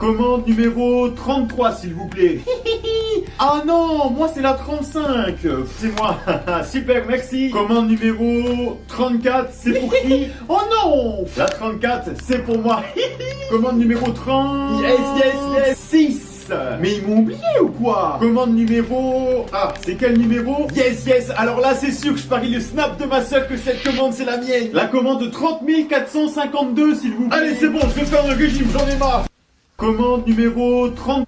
Commande numéro 33, s'il vous plaît. Ah non, moi c'est la 35. C'est moi. Super, merci. Commande numéro 34, c'est pour qui? Oh non, la 34, c'est pour moi. Commande numéro 30. Yes. 6. Mais ils m'ont oublié ou quoi? Commande numéro... Ah, c'est quel numéro? Yes. Alors là, c'est sûr que je parie le snap de ma soeur que cette commande, c'est la mienne. La commande 30 452, s'il vous plaît. Allez, c'est bon, je vais faire un régime, j'en ai marre. Commande numéro 30.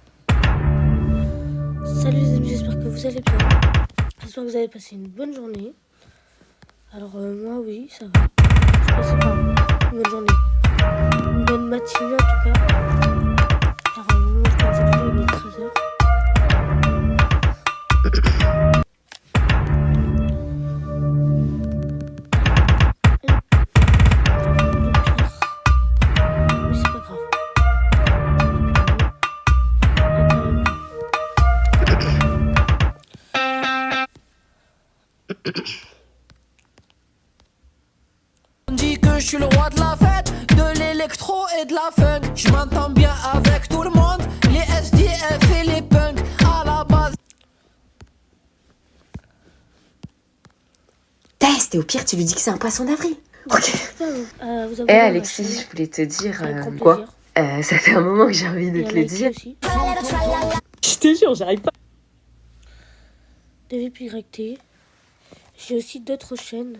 Salut les amis, j'espère que vous allez bien. J'espère que vous avez passé une bonne journée. Alors moi oui, ça va. Je passe une bonne journée. Une bonne matinée en tout cas. Alors moi je pense que il est 13h. Mais c'est pas grave. On dit que je suis le roi de la fête, de l'électro et de la funk. Je m'entends bien avec tout le monde, les SDF et les punks. À la base. Test, et au pire, tu lui dis que c'est un poisson d'avril. Ok. Vous Eh Alexis, je voulais te dire quoi? ça fait un moment que j'ai envie de te le dire. Je te jure, j'arrive pas. DVPYT. J'ai aussi d'autres chaînes.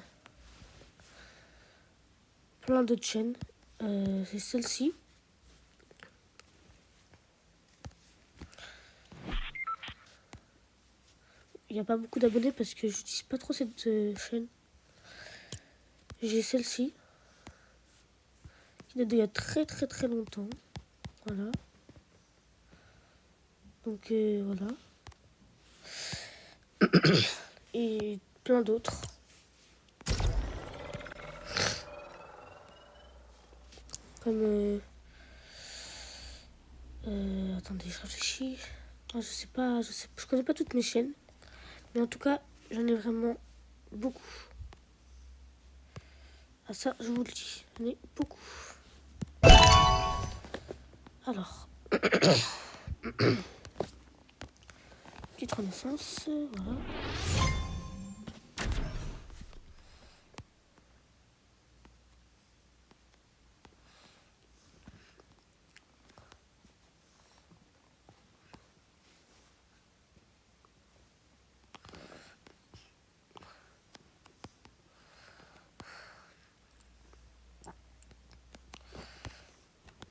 Plein d'autres chaînes. C'est celle-ci. Il n'y a pas beaucoup d'abonnés parce que j'utilise pas trop cette chaîne. J'ai celle-ci. Qui date d'il y a très longtemps. Voilà. Donc voilà. Et plein d'autres. Comme attendez, je réfléchis. Ah, je connais pas toutes mes chaînes, mais en tout cas, j'en ai vraiment beaucoup. Ah ça, je vous le dis, j'en ai beaucoup. Alors, petite renaissance, voilà.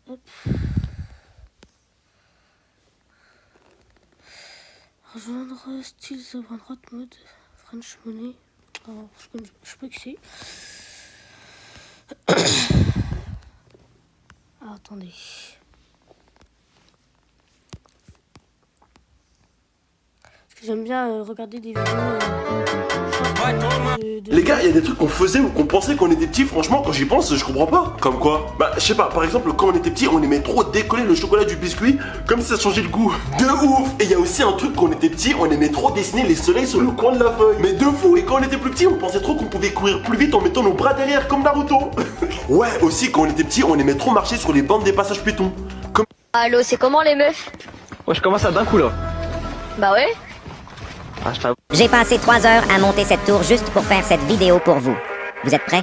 Hop. Rejoindre style The Brain Rot mode French Money. Alors, je sais pas qui c'est. Ah, attendez. Parce que j'aime bien regarder des vidéos. Les gars, il y a des trucs qu'on faisait ou qu'on pensait quand on était petits, franchement, quand j'y pense, je comprends pas. Comme quoi? Bah, je sais pas, par exemple, quand on était petit, on aimait trop décoller le chocolat du biscuit, comme si ça changeait le goût. De ouf! Et il y a aussi un truc, quand on était petit, on aimait trop dessiner les soleils sur le coin de la feuille. Mais de fou! Et quand on était plus petit, on pensait trop qu'on pouvait courir plus vite en mettant nos bras derrière, comme Naruto. Ouais, aussi, quand on était petit, on aimait trop marcher sur les bandes des passages piétons. Comme... Allô, c'est comment les meufs? Ouais, je commence à d'un coup là. Bah ouais. Ah, je t'avoue. J'ai passé 3 heures à monter cette tour juste pour faire cette vidéo pour vous. Vous êtes prêts?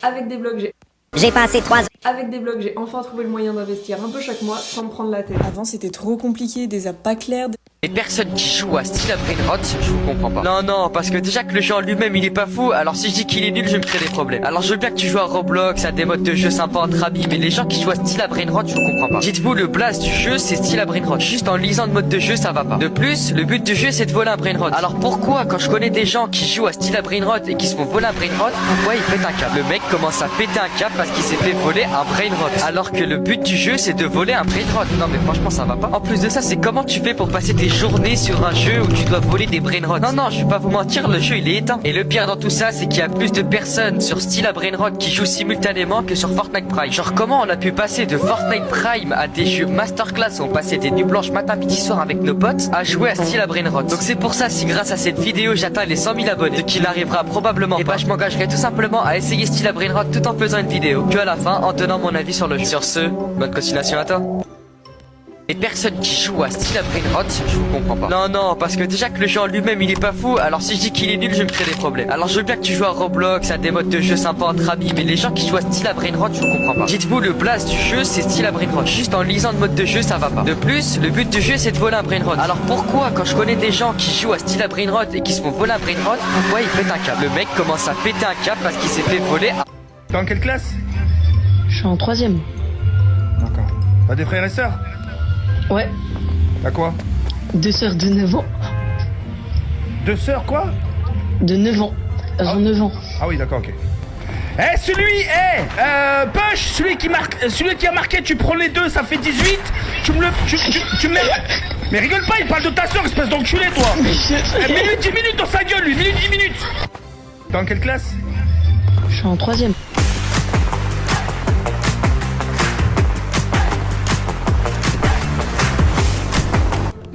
Avec des blogs, J'ai passé 3 heures. Avec des blogs, j'ai enfin trouvé le moyen d'investir un peu chaque mois sans me prendre la tête. Avant, c'était trop compliqué, des apps pas claires. Les personnes qui jouent à style Brain Rot, je vous comprends pas. Non, parce que déjà que le jeu en lui-même il est pas fou, alors si je dis qu'il est nul, je vais me créer des problèmes. Alors je veux bien que tu joues à Roblox, à des modes de jeu sympas entre amis, mais les gens qui jouent à style Brain Rot, je vous comprends pas. Dites-vous, le blast du jeu, c'est style Brain Rot. Juste en lisant le mode de jeu, ça va pas. De plus, le but du jeu, c'est de voler un Brain Rot. Alors pourquoi, quand je connais des gens qui jouent à style Brain Rot et qui se font voler un Brain Rot, pourquoi ils pètent un câble? Le mec commence à péter un câble parce qu'il s'est fait voler un Brain Rot. Alors que le but du jeu, c'est de voler un Brain Rot. Non mais franchement, ça va pas. En plus de ça, c'est comment tu fais pour passer tes journées sur un jeu où tu dois voler des brainrots. Non, non, je vais pas vous mentir, le jeu il est éteint. Et le pire dans tout ça, c'est qu'il y a plus de personnes sur Steel à Brainrot qui jouent simultanément que sur Fortnite Prime. Genre comment on a pu passer de Fortnite Prime à des jeux masterclass où on passait des nuits blanches matin, midi, soir avec nos potes à jouer à Steel à Brainrot. Donc c'est pour ça, si grâce à cette vidéo j'atteins les 100 000 abonnés, ce qu'il arrivera probablement, et bah je m'engagerai tout simplement à essayer Steel à Brainrot tout en faisant une vidéo, puis à la fin en donnant mon avis sur le jeu. Sur ce, bonne continuation à toi. Les personnes qui jouent à Steel à Brainrot, je vous comprends pas. Non, non, parce que déjà que le jeu en lui-même il est pas fou, alors si je dis qu'il est nul, je me crée des problèmes. Alors je veux bien que tu joues à Roblox, à des modes de jeu sympas entre amis, mais les gens qui jouent à Steel à Brainrot, je vous comprends pas. Dites-vous, le blast du jeu c'est Steel à Brainrot. Juste en lisant le mode de jeu, ça va pas. De plus, le but du jeu c'est de voler un Brainrot. Alors pourquoi, quand je connais des gens qui jouent à Steel à Brainrot et qui se font voler un Brainrot, pourquoi ils pètent un câble? Le mec commence à péter un câble parce qu'il s'est fait voler. T'es en quelle classe? Je suis en 3ème. D'accord. T'as des frères et sœurs? Ouais. T'as quoi? 2 sœurs de 9 ans. 2 sœurs quoi? De 9 ans. Elles ont 9 ans. Ah oui, d'accord, ok. Eh, Push, celui qui a marqué, tu prends les deux, ça fait 18. Tu me mets. Mais rigole pas, il parle de ta sœur, espèce d'enculé, toi. Minute 10 minutes dans sa gueule, lui, minute 10 minutes. T'es en quelle classe? Je suis en 3ème.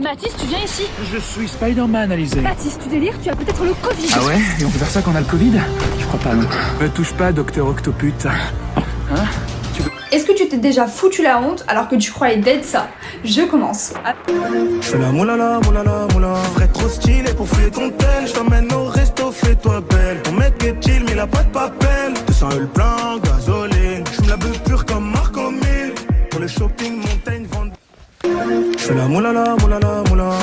Mathis, tu viens ici? Je suis Spider-Man, Alizé. Mathis, tu délires, tu as peut-être le Covid. Ah ouais? Et on peut faire ça qu'on a le Covid? Je crois pas, non. Me touche pas, docteur Octopute. Hein? Est-ce que tu t'es déjà foutu la honte alors que tu croyais d'être ça? Je commence. Je fais la moulala, vrai trop stylé pour fouiller ton tel. Je t'emmène au resto, fais-toi belle. Ton mec est chill, mais il a pas de papel. 200 le plein, gasoline. Je me la beuh pure comme Marco 1000. Pour le shopping, montagne, vente. Je fais la moulala,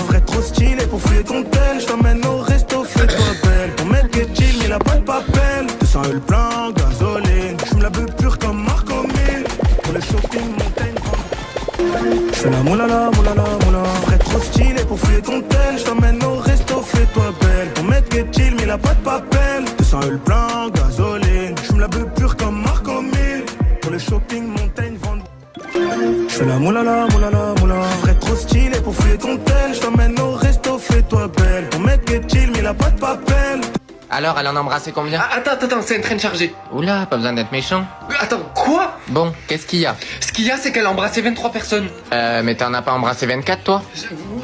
vrai trop stylé pour fouiller ton tel. Je t'emmène au resto, fais-toi belle. Ton mec est chill, mais il a pas de papel. 200 le plein, gasoline. Je me la beuh pure comme Marco 1000. Pour le shopping, montagne, vente. Je fais la moulala, vrai trop stylé pour fouiller ton tel. Je t'emmène au resto, fais-toi belle. Ton mec est chill, mais il a pas de papel. 200 le plein, gasoline. Je me la beuh pure comme Marco 1000. Pour le shopping, montagne, vente. Je fais la moulala, vrai trop stylé pour fouiller ton tel. Je t'emmène au resto, fais-toi belle. Ton mec est chill, mais il a pas de papel. Alors, elle en a embrassé combien? Attends, c'est un train de charger. Oula, pas besoin d'être méchant. Attends, quoi? Bon, qu'est-ce qu'il y a? Ce qu'il y a, c'est qu'elle a embrassé 23 personnes. Mais t'en as pas embrassé 24, toi?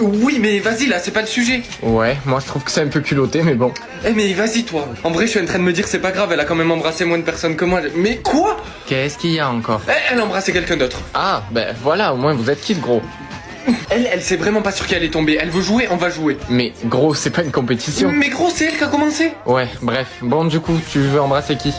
Oui, mais vas-y, là, c'est pas le sujet. Ouais, moi je trouve que c'est un peu culotté, mais bon. Eh, mais vas-y, toi. En vrai, je suis en train de me dire, c'est pas grave, elle a quand même embrassé moins de personnes que moi. Mais quoi? Qu'est-ce qu'il y a encore? Elle a embrassé quelqu'un d'autre. Ah, ben voilà, au moins vous êtes quitte, gros. Elle sait vraiment pas sur qui elle est tombée. Elle veut jouer, on va jouer. Mais gros, c'est pas une compétition. Mais gros, c'est elle qui a commencé. Ouais, bref. Bon, du coup, tu veux embrasser qui?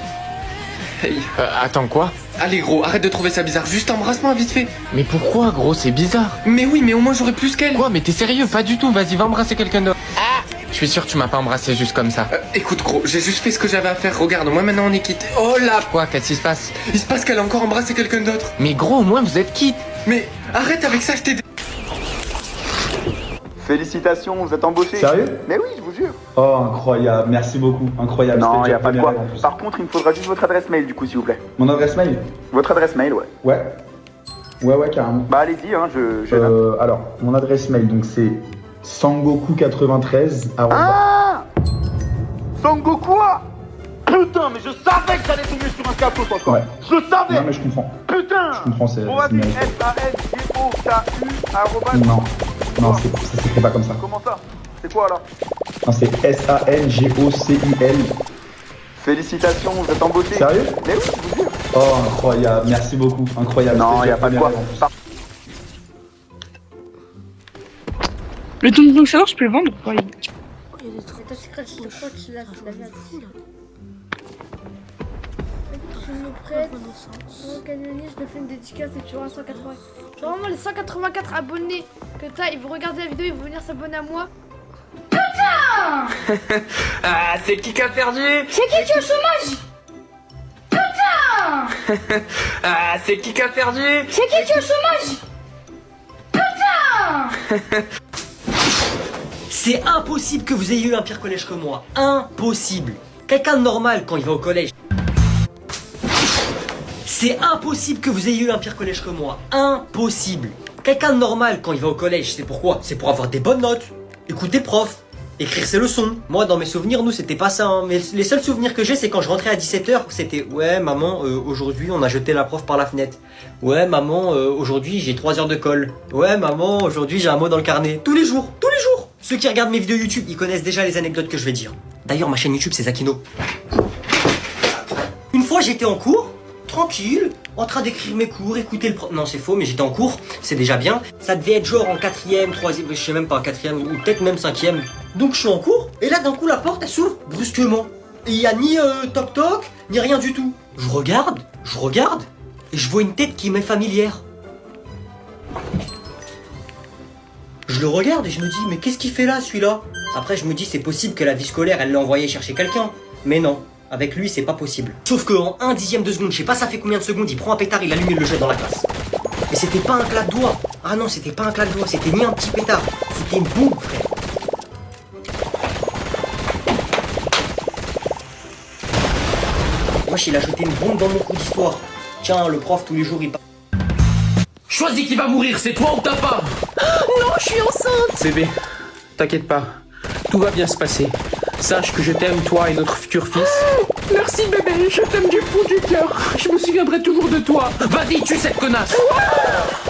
Hey. Attends, quoi? Allez, gros, arrête de trouver ça bizarre. Juste embrasse-moi vite fait. Mais pourquoi, gros? C'est bizarre. Mais oui, mais au moins j'aurais plus qu'elle. Quoi? Mais t'es sérieux? Pas du tout. Vas-y, va embrasser quelqu'un d'autre. Ah! Je suis sûr que tu m'as pas embrassé juste comme ça. Écoute, gros, j'ai juste fait ce que j'avais à faire. Regarde, moi maintenant on est quitte. Oh là! Quoi? Qu'est-ce qui se passe? Il se passe qu'elle a encore embrassé quelqu'un d'autre. Mais gros, au moins vous êtes quitte. Mais arrête avec ça, je t'ai... Félicitations, vous êtes embauché. Sérieux? Mais oui, je vous jure. Oh, incroyable, merci beaucoup, incroyable. Non, y a pas de quoi. Par contre, il me faudra juste votre adresse mail du coup, s'il vous plaît. Mon adresse mail? Votre adresse mail, ouais. Ouais, carrément. Bah allez-y, hein, je note. Alors, mon adresse mail, donc c'est sangoku93. Ah! Sangoku! Putain, mais je savais que t'allais tomber sur un capot, toi. Ouais. Je savais. Non, mais je comprends. Putain. Je comprends, c'est... Bon, vas-y, SANGOKU @ Non, ça s'écrit pas comme ça. Comment ça? C'est quoi alors? Non, c'est SANGOCUL. Félicitations, vous êtes embauché. Sérieux? Mais oui, je vous jure. Oh, incroyable, merci beaucoup, incroyable. Non, y a pas de quoi. Le don de savoir, je peux le vendre ou pas? Il y a des trucs secrets, je crois que tu l'as dit. Tu nous prêtes mon canonnier, je te fais une dédicace et tu auras 180. Genre vraiment les 184 abonnés que t'as, ils vont regarder la vidéo, ils vont venir s'abonner à moi. Putain! Ah, c'est qui a perdu? C'est qui est au chômage? Putain! Ah, c'est qui a perdu? C'est qui est au chômage? Putain! C'est impossible que vous ayez eu un pire collège que moi. Impossible. Quelqu'un de normal quand il va au collège. C'est impossible que vous ayez eu un pire collège que moi. Impossible. Quelqu'un de normal, quand il va au collège, c'est pourquoi? C'est pour avoir des bonnes notes, écouter le prof, écrire ses leçons. Moi, dans mes souvenirs, nous, c'était pas ça. Hein. Mais les seuls souvenirs que j'ai, c'est quand je rentrais à 17h, c'était « Ouais, maman, aujourd'hui, on a jeté la prof par la fenêtre. Ouais, maman, aujourd'hui, j'ai 3 heures de colle. Ouais, maman, aujourd'hui, j'ai un mot dans le carnet. » Tous les jours, tous les jours. Ceux qui regardent mes vidéos YouTube, ils connaissent déjà les anecdotes que je vais dire. D'ailleurs, ma chaîne YouTube, c'est Zakino. Une fois, j'étais en cours, tranquille, en train d'écrire mes cours, écouter le prof. Non, c'est faux, mais j'étais en cours, c'est déjà bien. Ça devait être genre en 4ème, 3ème, je sais même pas, 4ème, ou peut-être même 5ème. Donc je suis en cours, et là d'un coup la porte elle s'ouvre brusquement. Et il y a ni toc toc, ni rien du tout. Je regarde, et je vois une tête qui m'est familière. Je le regarde et je me dis, mais qu'est-ce qu'il fait là celui-là? Après je me dis, c'est possible que la vie scolaire elle l'a envoyé chercher quelqu'un. Mais non. Avec lui, c'est pas possible. Sauf qu'en 1/10 de seconde, je sais pas ça fait combien de secondes, il prend un pétard, il allume et le jette dans la classe. Et c'était pas un claque de doigt. Ah non, c'était pas un claque de doigt, c'était ni un petit pétard. C'était une bombe, frère. Wesh, il a jeté une bombe dans mon cours d'histoire. Tiens, le prof, tous les jours, il parle. Choisis qui va mourir, c'est toi ou ta femme. Non, je suis enceinte. Bébé, t'inquiète pas, tout va bien se passer. Sache que je t'aime, toi et notre futur fils. Merci bébé, je t'aime du fond du cœur. Je me souviendrai toujours de toi. Vas-y, tue cette connasse.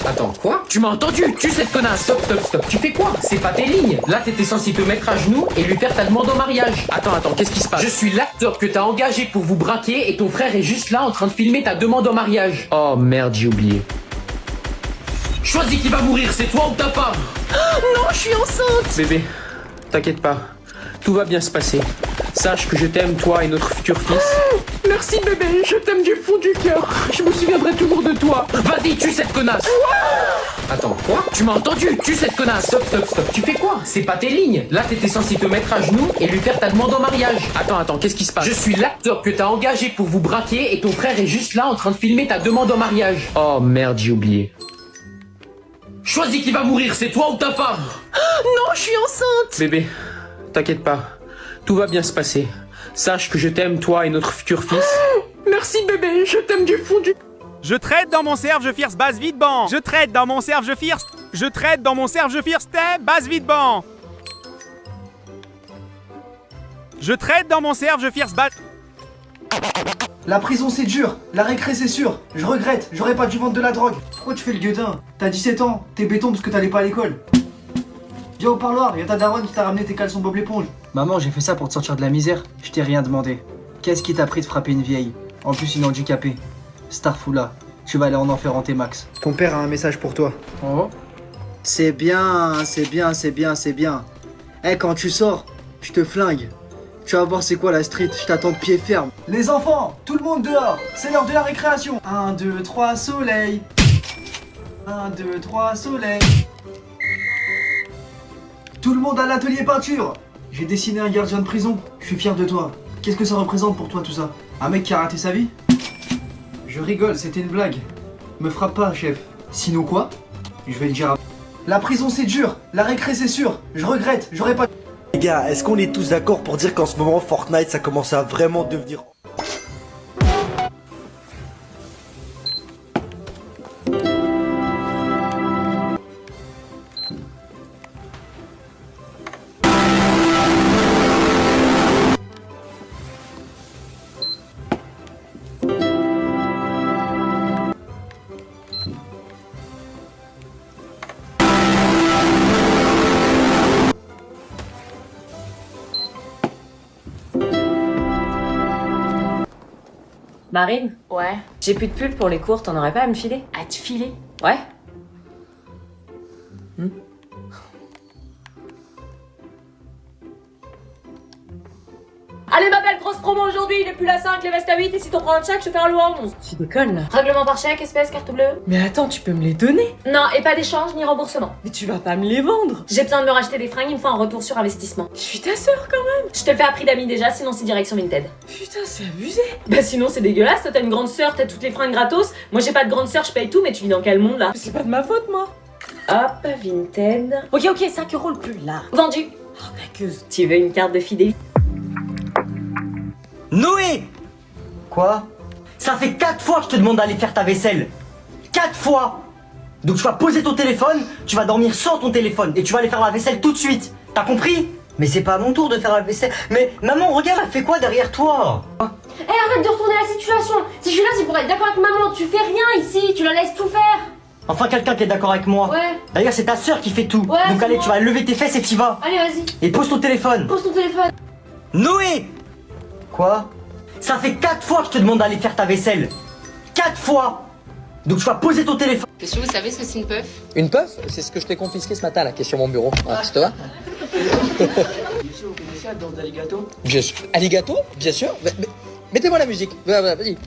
Attends, quoi? Tu m'as entendu? Tue cette connasse. Stop. Tu fais quoi? C'est pas tes lignes. Là, t'étais censé te mettre à genoux et lui faire ta demande en mariage. Attends, qu'est-ce qui se passe? Je suis l'acteur que t'as engagé pour vous braquer et ton frère est juste là en train de filmer ta demande en mariage. Oh merde, j'ai oublié. Choisis qui va mourir, c'est toi ou ta femme. Non, je suis enceinte. Bébé, t'inquiète pas. Tout va bien se passer. Sache que je t'aime, toi et notre futur fils. Merci bébé, je t'aime du fond du cœur. Je me souviendrai toujours de toi. Vas-y, tue cette connasse. Attends, quoi? Tu m'as entendu? Tue cette connasse. Stop. Tu fais quoi? C'est pas tes lignes. Là, t'étais censé te mettre à genoux et lui faire ta demande en mariage. Attends, qu'est-ce qui se passe? Je suis l'acteur que t'as engagé pour vous braquer et ton frère est juste là en train de filmer ta demande en mariage. Oh merde, j'ai oublié. Choisis qui va mourir, c'est toi ou ta femme. Non, je suis enceinte. Bébé, t'inquiète pas, tout va bien se passer. Sache que je t'aime, toi et notre futur fils. Merci bébé, je t'aime du fond du... Je traite dans mon serve, je first base vite ban. Je traite dans mon serve, je first. Je traite dans mon serve, je first base vite ban. Je traite dans mon serve, je first base... La prison c'est dur, la récré c'est sûr. Je regrette, j'aurais pas dû vendre de la drogue. Pourquoi tu fais le gueudin? T'as 17 ans, t'es béton parce que t'allais pas à l'école. Viens au parloir, y'a ta daronne qui t'a ramené tes caleçons Bob l'éponge. Maman, j'ai fait ça pour te sortir de la misère. Je t'ai rien demandé. Qu'est-ce qui t'a pris de frapper une vieille? En plus une handicapée. Starfoula, tu vas aller en enfer en T-Max. Ton père a un message pour toi. Oh. C'est bien. Eh, quand tu sors, je te flingue. Tu vas voir c'est quoi la street, je t'attends de pied ferme. Les enfants, tout le monde dehors, c'est l'heure de la récréation. 1, 2, 3, soleil. 1, 2, 3, soleil. Tout le monde à l'atelier peinture. J'ai dessiné un gardien de prison, je suis fier de toi. Qu'est-ce que ça représente pour toi tout ça? Un mec qui a raté sa vie? Je rigole, c'était une blague. Me frappe pas, chef. Sinon quoi? Je vais le dire à... La prison c'est dur, la récré c'est sûr. Je regrette, j'aurais pas... Les gars, est-ce qu'on est tous d'accord pour dire qu'en ce moment Fortnite ça commence à vraiment devenir... Marine? Ouais. J'ai plus de pull pour les cours, t'en aurais pas à me filer? À te filer? Ouais. Allez ma belle, grosse promo aujourd'hui, il est plus la 5, les vestes à 8 et si t'en prends un chèque, je te fais un lot à 11. Tu déconnes là. Règlement par chèque, espèce, carte bleue. Mais attends, tu peux me les donner? Non, et pas d'échange ni remboursement. Mais tu vas pas me les vendre? J'ai besoin de me racheter des fringues, il me faut un retour sur investissement. Je suis ta sœur quand même. Je te le fais à prix d'amis déjà, sinon c'est direction Vinted. Putain, c'est abusé. Bah sinon c'est dégueulasse, toi t'as une grande sœur, t'as toutes les fringues gratos. Moi j'ai pas de grande sœur, je paye tout, mais tu vis dans quel monde là? C'est pas de ma faute moi. Hop, Vinted. Ok, 5 € le pull là. Vendu. Oh, naqueuse. Tu veux une carte de fidélité? Noé! Quoi? Ça fait 4 fois que je te demande d'aller faire ta vaisselle. 4 fois! Donc tu vas poser ton téléphone, tu vas dormir sans ton téléphone et tu vas aller faire la vaisselle tout de suite. T'as compris? Mais c'est pas à mon tour de faire la vaisselle. Mais maman, regarde, elle fait quoi derrière toi? Eh, arrête de retourner la situation. Si je suis là, c'est pour être d'accord avec maman. Tu fais rien ici, tu la laisses tout faire. Enfin, quelqu'un qui est d'accord avec moi. Ouais. D'ailleurs, c'est ta sœur qui fait tout. Ouais, donc allez, moi. tu vas lever tes fesses et t'y vas. Allez, vas-y. Et pose ton téléphone. Pose ton téléphone. Noé! Quoi? Ça fait 4 fois que je te demande d'aller faire ta vaisselle. 4 fois! Donc tu vas poser ton téléphone. Monsieur, vous savez ce que c'est une puff? Une puff? C'est ce que je t'ai confisqué ce matin là, qui est sur mon bureau. Ah, ça te va? Monsieur, vous connaissez la danse d'Alligato? Bien sûr. Alligato? Bien sûr. Mettez-moi la musique. Vas-y.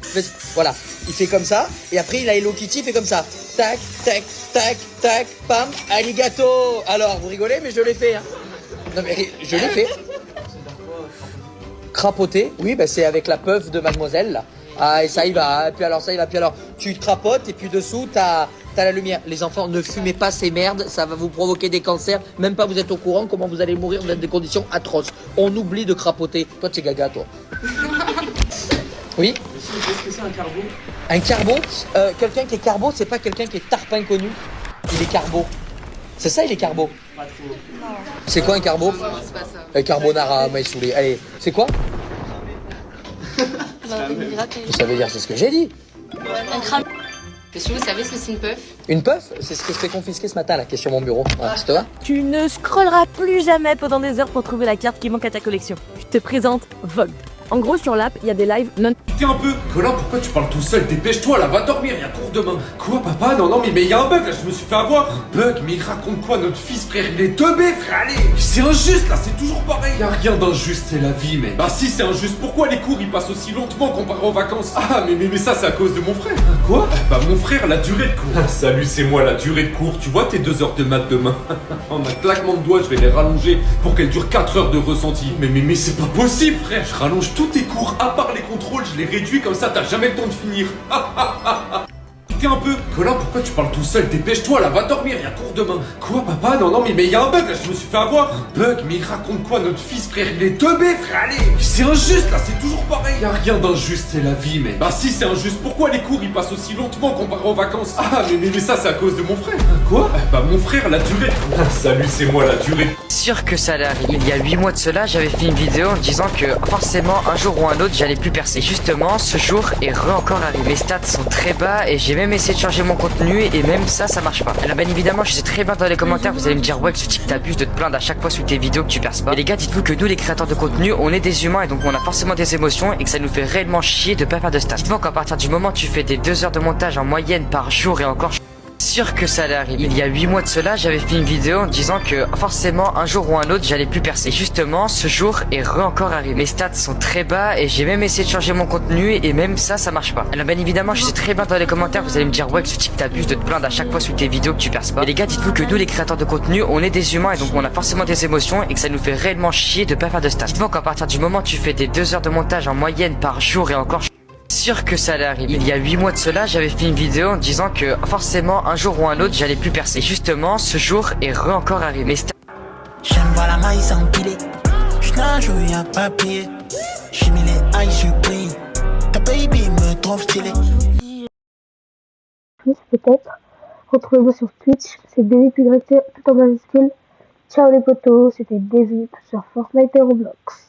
Voilà. Il fait comme ça. Et après, il a Hello Kitty, il fait comme ça. Tac, tac, tac, tac, pam, alligato. Alors, vous rigolez, mais je l'ai fait. Hein. Non, mais je l'ai fait. Crapoter, oui, bah, c'est avec la puff de mademoiselle, là. Ah, et ça y va. Puis alors, ça y va. Puis alors, tu crapotes et puis dessous, t'as la lumière. Les enfants, ne fumez pas ces merdes. Ça va vous provoquer des cancers. Même pas vous êtes au courant comment vous allez mourir dans des conditions atroces. On oublie de crapoter. Toi, tu es gaga, toi. Oui? Qu'est-ce que c'est un carbo? Un carbo, quelqu'un qui est carbo, c'est pas quelqu'un qui est tarpin connu. Il est carbo. C'est ça, il est carbo. Pas trop. C'est quoi un carbo? C'est pas ça. Carbonara, m'a saoulé. Allez, c'est quoi? Ça veut dire, c'est ce que j'ai dit. Un crâne. Monsieur, vous savez ce que c'est une puff? Une puff? C'est ce que je t'ai confisqué ce matin là, qui est sur mon bureau. Ah, ça te va? Tu ne scrolleras plus jamais pendant des heures pour trouver la carte qui manque à ta collection. Je te présente Vogue. En gros, sur l'app, il y a des lives non... Putain un peu. Colin, pourquoi tu parles tout seul? Dépêche-toi là, va dormir, il y a cours demain. Quoi papa? Non, mais il y a un bug là, je me suis fait avoir. Un bug? Mais il raconte quoi notre fils frère? Il est teubé frère, allez. C'est injuste là, c'est toujours pareil. Y a rien d'injuste, c'est la vie mec. Bah si c'est injuste, pourquoi les cours ils passent aussi lentement comparé aux vacances? Ah mais ça c'est à cause de mon frère. Quoi? Bah mon frère, la durée de cours. Salut, c'est moi la durée de cours. Tu vois tes 2 heures de maths demain? En un claquement de doigts, je vais les rallonger pour qu'elles durent 4 heures de ressenti. Mais c'est pas possible frère. Je rallonge tous tes cours, à part les contrôles, je les réduis comme ça t'as jamais le temps de finir. Putain un peu. Colin, pourquoi tu parles tout seul? Dépêche-toi là, va dormir, il y a cours demain. Quoi papa? Non mais il y a un bug là, je me suis fait avoir. Un bug? Mais il raconte quoi notre fils frère? Il est teubé frère, allez. C'est injuste là, c'est toujours pareil. Y a rien d'injuste, c'est la vie mec. Bah si c'est injuste, pourquoi les cours ils passent aussi lentement comparé aux vacances? Ah mais ça c'est à cause de mon frère. Quoi? Bah mon frère, la durée de cours. Salut, c'est moi la durée. Sûr que ça allait arriver. Il y a 8 mois de cela, j'avais fait une vidéo en disant que forcément un jour ou un autre j'allais plus percer. Et justement, ce jour est encore arrivé. Mes stats sont très bas et j'ai même essayé de changer mon contenu et même ça marche pas. Alors bien évidemment, je sais très bien dans les commentaires, vous allez me dire ouais que ce type t'abuse de te plaindre à chaque fois sous tes vidéos que tu perces pas. Et les gars, dites-vous que nous les créateurs de contenu, on est des humains et donc on a forcément des émotions et que ça nous fait réellement chier de pas faire de stats. Dites-moi qu'à partir du moment où tu fais des 2 heures de montage en moyenne par jour et encore sûr que ça allait arriver. Il y a 8 mois de cela, j'avais fait une vidéo en disant que forcément un jour ou un autre j'allais plus percer. Et justement, ce jour est encore arrivé. Mes stats sont très bas et j'ai même essayé de changer mon contenu et même ça marche pas. Alors bien évidemment, je sais très bien dans les commentaires, vous allez me dire ouais que ce type t'abuse de te plaindre à chaque fois sous tes vidéos que tu perces pas. Et les gars, dites-vous que nous les créateurs de contenu, on est des humains et donc on a forcément des émotions et que ça nous fait réellement chier de pas faire de stats. Dites-moi qu'à partir du moment où tu fais des 2 heures de montage en moyenne par jour et encore sûr que ça allait arriver. Il y a 8 mois de cela, j'avais fait une vidéo en disant que forcément un jour ou un autre j'allais plus percer. Et justement, ce jour est encore arrivé. Mais J'aime voir la maille s'empiler. J'nage où y'a papier. J'ai mis les eyes, je brille. Ta baby me trouve stylé. Plus peut-être. Retrouvez-moi sur Twitch, c'est DVPYT tout en majuscule. Ciao les potos, c'était David sur Fortnite et Roblox.